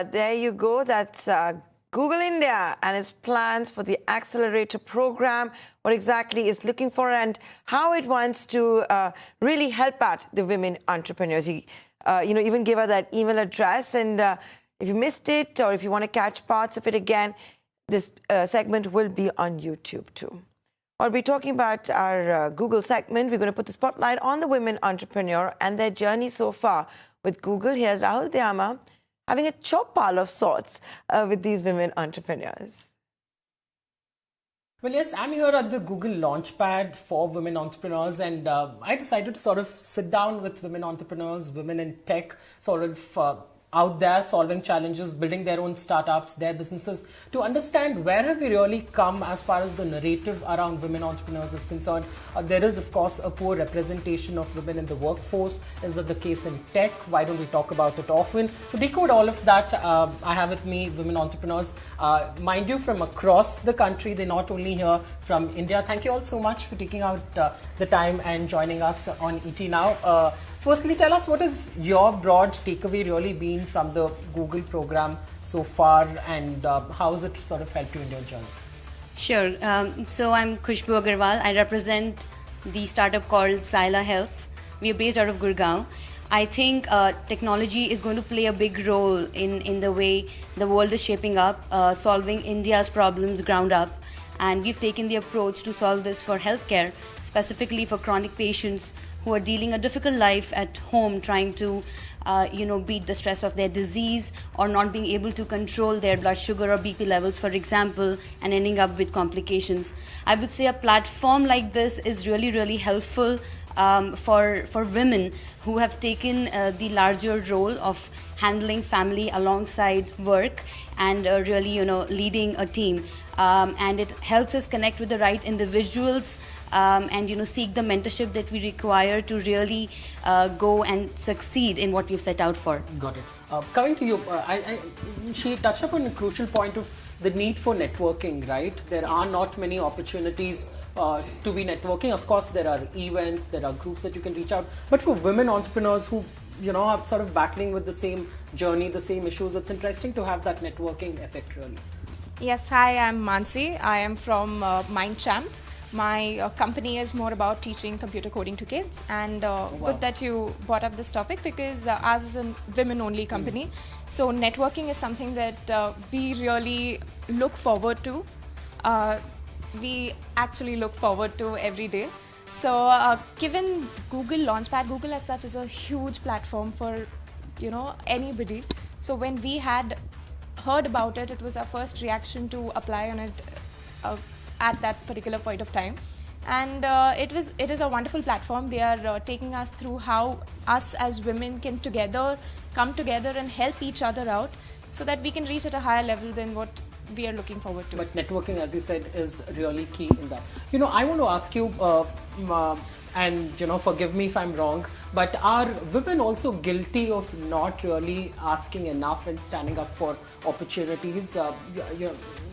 there you go. That's Google India and its plans for the accelerator program, what exactly it's looking for and how it wants to really help out the women entrepreneurs. He, even gave us that email address. And if you missed it or if you want to catch parts of it again, this segment will be on YouTube too. While we're talking about our Google segment, we're going to put the spotlight on the women entrepreneur and their journey so far with Google. Here's Rahul Dhyama having a chop pile of sorts with these women entrepreneurs. Well, yes, I'm here at the Google Launchpad for women entrepreneurs, and I decided to sort of sit down with women entrepreneurs, women in tech, sort of out there solving challenges, building their own startups, their businesses, to understand where have we really come as far as the narrative around women entrepreneurs is concerned. There is, of course, a poor representation of women in the workforce. Is that the case in tech? Why don't we talk about it often? To decode all of that, I have with me women entrepreneurs, mind you, from across the country. They're not only here from India. Thank you all so much for taking out the time and joining us on ET Now. Firstly, tell us, what has your broad takeaway really been from the Google program so far, and how has it sort of helped you in your journey? Sure. So I'm Khushboo Aggarwal. I represent the startup called Zyla Health. We are based out of Gurgaon. I think technology is going to play a big role in the way the world is shaping up, solving India's problems ground up. And we've taken the approach to solve this for healthcare, specifically for chronic patients who are dealing a difficult life at home, trying to beat the stress of their disease, or not being able to control their blood sugar or BP levels, for example, and ending up with complications. I would say a platform like this is really, really helpful for women who have taken the larger role of handling family alongside work and really, leading a team. And it helps us connect with the right individuals and seek the mentorship that we require to really go and succeed in what we've set out for. Got it. Coming to you, she touched upon a crucial point of the need for networking, right? There are not many opportunities to be networking. Of course, there are events, there are groups that you can reach out. But for women entrepreneurs who are sort of battling with the same journey, the same issues, it's interesting to have that networking effect really. Yes, hi, I'm Mansi. I am from MindChamp. My company is more about teaching computer coding to kids, and good that you brought up this topic, because ours is a women-only company. So networking is something that we really look forward to. We actually look forward to every day. So given Google Launchpad, Google as such is a huge platform for anybody. So when we had heard about it, it was our first reaction to apply on it at that particular point of time, and it is a wonderful platform. They are taking us through how us as women can come together and help each other out, so that we can reach at a higher level than what we are looking forward to. But networking, as you said, is really key in that. I want to ask you, and forgive me if I'm wrong, but are women also guilty of not really asking enough and standing up for opportunities?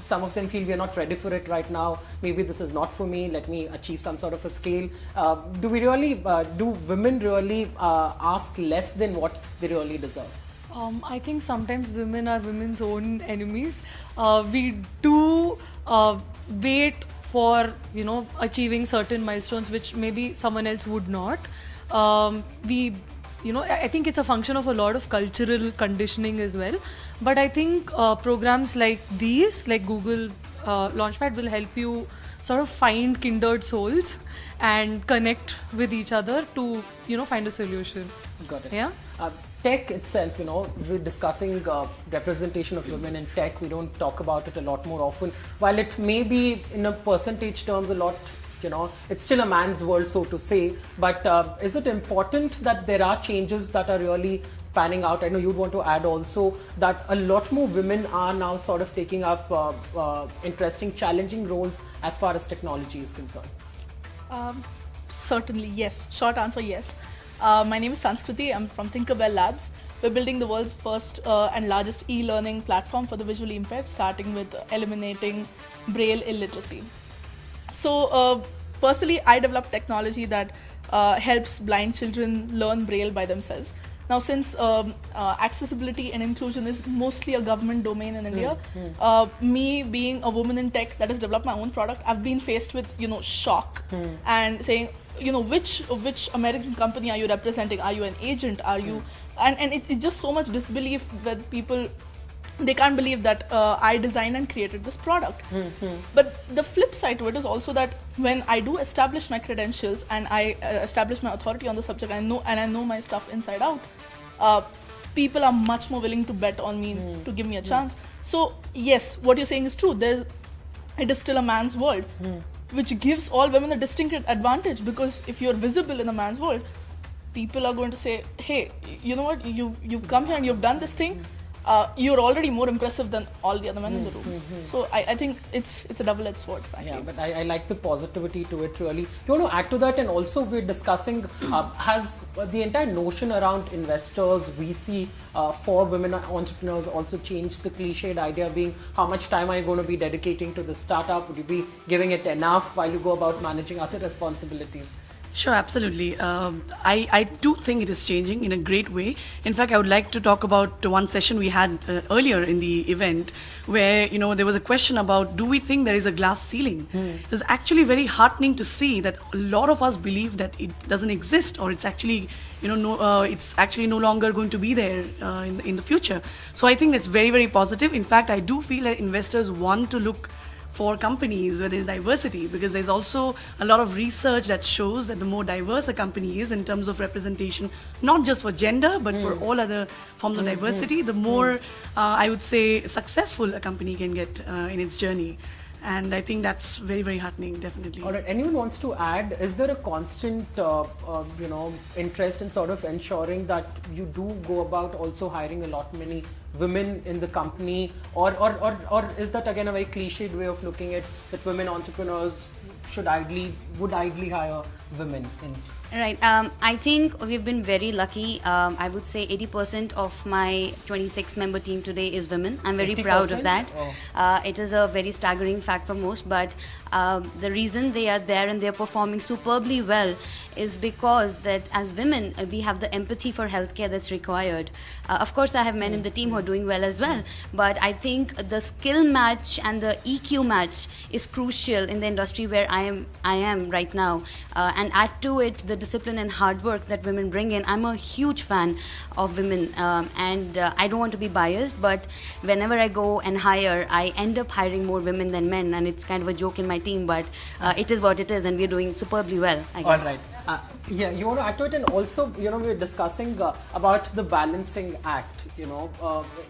Some of them feel we are not ready for it right now. Maybe this is not for me. Let me achieve some sort of a scale. Do women really ask less than what they really deserve? I think sometimes women are women's own enemies. We do wait for achieving certain milestones which maybe someone else would not. I think it's a function of a lot of cultural conditioning as well. But I think programs like these, like Google Launchpad, will help you sort of find kindred souls and connect with each other to find a solution. Got it. Yeah. Tech itself, we're discussing representation of women in tech. We don't talk about it a lot more often. While it may be in a percentage terms a lot, it's still a man's world, so to say. But is it important that there are changes that are really panning out? I know you'd want to add also that a lot more women are now sort of taking up interesting, challenging roles as far as technology is concerned. Certainly, yes. Short answer, yes. My name is Sanskriti. I'm from Tinkerbell Labs. We're building the world's first and largest e-learning platform for the visually impaired, starting with eliminating Braille illiteracy. So personally, I developed technology that helps blind children learn Braille by themselves. Now, since accessibility and inclusion is mostly a government domain in India, me being a woman in tech that has developed my own product, I've been faced with, shock and saying, which American company are you representing? Are you an agent? Are you, and it's just so much disbelief that people, they can't believe that I designed and created this product. But the flip side to it is also that when I do establish my credentials and I establish my authority on the subject, I know my stuff inside out, people are much more willing to bet on me to give me a chance. So yes, what you're saying is true. It is still a man's world, which gives all women a distinct advantage, because if you're visible in a man's world, people are going to say, hey, you know what, you've come here and you've done this thing. You're already more impressive than all the other men in the room. So I think it's a double-edged sword, frankly. Yeah, but I like the positivity to it, really. You want to add to that? And also we're discussing, has the entire notion around investors, VC, for women entrepreneurs also changed? The cliched idea being, how much time are you going to be dedicating to the startup? Would you be giving it enough while you go about managing other responsibilities? Sure, absolutely. I do think it is changing in a great way. In fact, I would like to talk about one session we had earlier in the event where, there was a question about, do we think there is a glass ceiling? It was actually very heartening to see that a lot of us believe that it doesn't exist, or it's actually, it's actually no longer going to be there in the future. So I think that's very, very positive. In fact, I do feel that investors want to look for companies where there's diversity, because there's also a lot of research that shows that the more diverse a company is in terms of representation, not just for gender, but for all other forms of diversity, the more, I would say, successful a company can get in its journey. And I think that's very, very heartening, definitely. All right. Anyone wants to add? Is there a constant, interest in sort of ensuring that you do go about also hiring many women in the company, or is that again a very cliched way of looking at that women entrepreneurs would ideally hire women in? Right. I think we've been very lucky. I would say 80% of my 26-member team today is women. I'm very proud of that. Oh. It is a very staggering fact for most, but the reason they are there and they're performing superbly well is because that as women, we have the empathy for healthcare that's required. Of course, I have men in the team who are doing well as well, but I think the skill match and the EQ match is crucial in the industry where I am right now. And add to it the discipline and hard work that women bring in. I'm a huge fan of women, and I don't want to be biased, but whenever I go and hire, I end up hiring more women than men, and it's kind of a joke in my team, but it is what it is, and we're doing superbly well, I guess. All right. Yeah, you want to add to it, and also, we're discussing about the balancing act.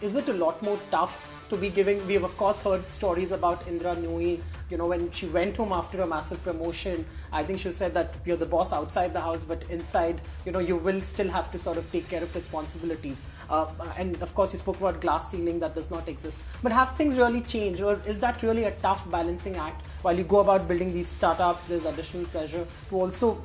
Is it a lot more tough to be giving? We have of course heard stories about Indra Nooyi. When she went home after a massive promotion, I think she said that you're the boss outside the house, but inside, you will still have to sort of take care of responsibilities. And of course, you spoke about glass ceiling that does not exist. But have things really changed, or is that really a tough balancing act while you go about building these startups? There's additional pressure to also,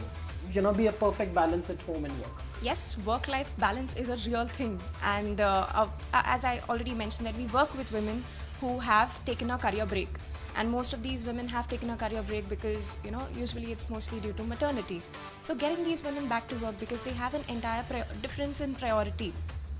be a perfect balance at home and work. Yes, work-life balance is a real thing, and as I already mentioned, that we work with women who have taken a career break, and most of these women have taken a career break because usually it's mostly due to maternity. So getting these women back to work, because they have an entire difference in priority,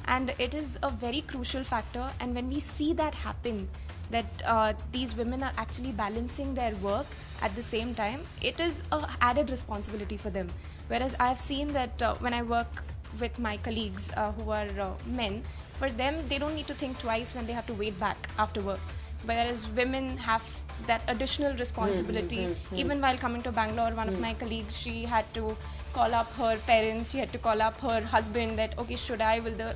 and it is a very crucial factor. And when we see that happen, that these women are actually balancing their work at the same time, it is an added responsibility for them. Whereas I've seen that when I work with my colleagues who are men, for them, they don't need to think twice when they have to wait back after work. Whereas women have that additional responsibility. Even while coming to Bangalore, one of my colleagues, she had to call up her parents, she had to call up her husband that, okay,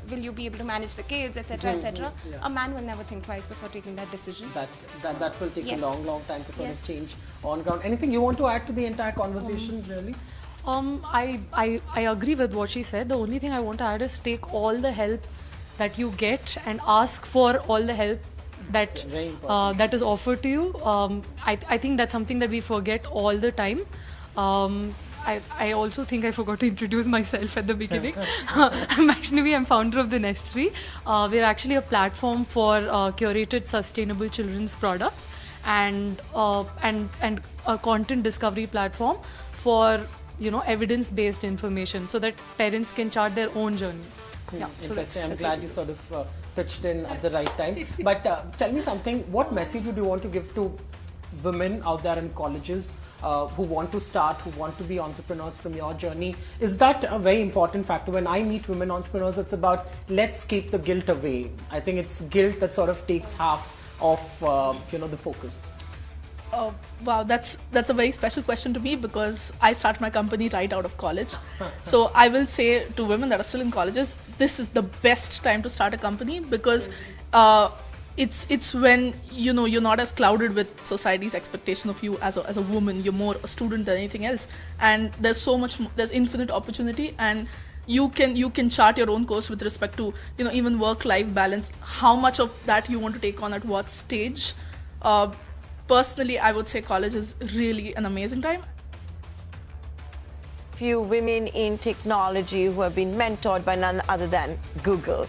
will you be able to manage the kids, etc., etc. Yeah. A man will never think twice before taking that decision. That will take Yes. a long time to sort of Yes. change on ground. Anything you want to add to the entire conversation, really? I agree with what she said. The only thing I want to add is take all the help that you get and ask for all the help that that is offered to you. I think that's something that we forget all the time. I also think I forgot to introduce myself at the beginning. I'm founder of the Nestry. We're actually a platform for curated sustainable children's products and a content discovery platform for evidence-based information so that parents can chart their own journey. Yeah, so Interesting. I'm that's glad you sort of pitched in at the right time. But tell me something. What message would you want to give to women out there in colleges who want to start, who want to be entrepreneurs from your journey? Is that a very important factor? When I meet women entrepreneurs, it's about let's keep the guilt away. I think it's guilt that sort of takes half of the focus. Wow, that's a very special question to me because I started my company right out of college. So I will say to women that are still in colleges, this is the best time to start a company because it's when you're not as clouded with society's expectation of you as a woman. You're more a student than anything else, and there's infinite opportunity, and you can chart your own course with respect to even work-life balance. How much of that you want to take on at what stage? Personally, I would say college is really an amazing time. Few women in technology who have been mentored by none other than Google.